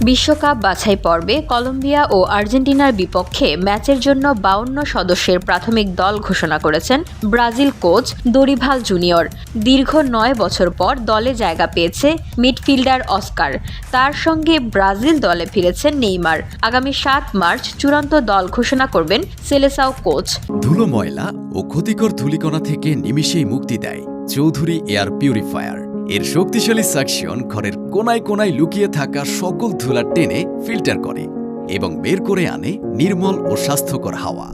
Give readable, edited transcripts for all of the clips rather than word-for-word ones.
বিশ্বকাপ বাছাই পর্বে কলম্বিয়া ও আর্জেন্টিনার বিপক্ষে ম্যাচের জন্য 52 সদস্যের প্রাথমিক দল ঘোষণা করেছেন ব্রাজিল কোচ দরিভাল জুনিয়র। দীর্ঘ 9 বছর পর দলে জায়গা পেয়েছে মিডফিল্ডার অস্কার। তার সঙ্গে ব্রাজিল দলে ফিরেছেন নেইমার। আগামী 7 মার্চ চূড়ান্ত দল ঘোষণা করবেন সেলেসাও কোচ। ধুলো, ময়লা ও ক্ষতিকর ধূলিকণা থেকে নিমিষেই মুক্তি দেয় চৌধুরী এয়ার পিউরিফায়ার। এর শক্তিশালী সাকশন ঘরের কোনায় কোনায় লুকিয়ে থাকা সকল ধুলা টেনে ফিল্টার করে এবং বের করে আনে নির্মল ও স্বাস্থ্যকর হাওয়া।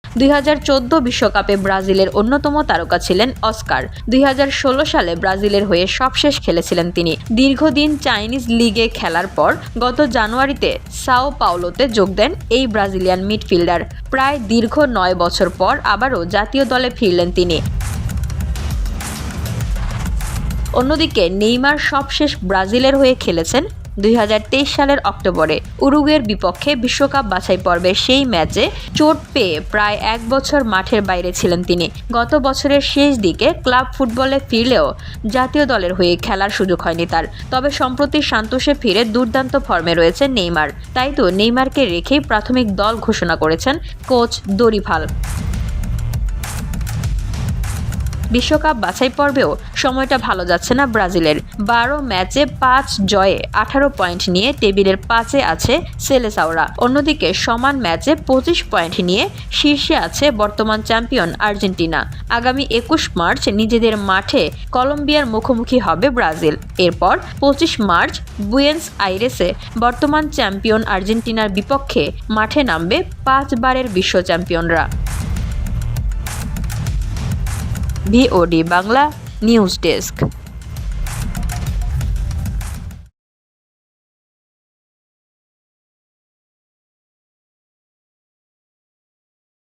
2014 বিশ্বকাপে ব্রাজিলের অন্যতম তারকা ছিলেন অস্কার। 2016 সালে ব্রাজিলের হয়ে সবশেষ খেলেছিলেন তিনি। দীর্ঘদিন চাইনিজ লিগে খেলার পর গত জানুয়ারিতে সাও পাওলোতে যোগ দেন এই ব্রাজিলিয়ান মিডফিল্ডার। প্রায় দীর্ঘ 9 বছর পর আবারও জাতীয় দলে ফিরলেন তিনি। অন্যদিকে নেইমার সবশেষ ব্রাজিলের হয়ে খেলেছেন 2023 সালের অক্টোবরে উরুগুয়ের বিপক্ষে বিশ্বকাপ বাছাই পর্বে। সেই ম্যাচে চোট পেয়ে প্রায় 1 বছর মাঠের বাইরে ছিলেন তিনি। গত বছরের শেষ দিকে ক্লাব ফুটবলে ফিরলেও জাতীয় দলের হয়ে খেলার সুযোগ হয়নি তার। তবে সম্প্রতি সান্তোসে ফিরে দুর্দান্ত ফর্মে রয়েছে নেইমার। তাই তো নেইমারকে রেখেই প্রাথমিক দল ঘোষণা করেছেন কোচ দরিভাল। বিশ্বকাপ বাছাই পর্বেও সময়টা ভালো যাচ্ছে না ব্রাজিলের। 12 ম্যাচে 5 জয়ে 18 পয়েন্ট নিয়ে টেবিলের 5-এ আছে সেলেসাওরা। অন্যদিকে সমান ম্যাচে 25 পয়েন্ট নিয়ে শীর্ষে আছে বর্তমান চ্যাম্পিয়ন আর্জেন্টিনা। আগামী 21 মার্চ নিজেদের মাঠে কলম্বিয়ার মুখোমুখি হবে ব্রাজিল। এরপর 25 মার্চ বুয়েন্স আইরেসে বর্তমান চ্যাম্পিয়ন আর্জেন্টিনার বিপক্ষে মাঠে নামবে 5 বারের বিশ্ব চ্যাম্পিয়নরা। VOD Bangla news desk.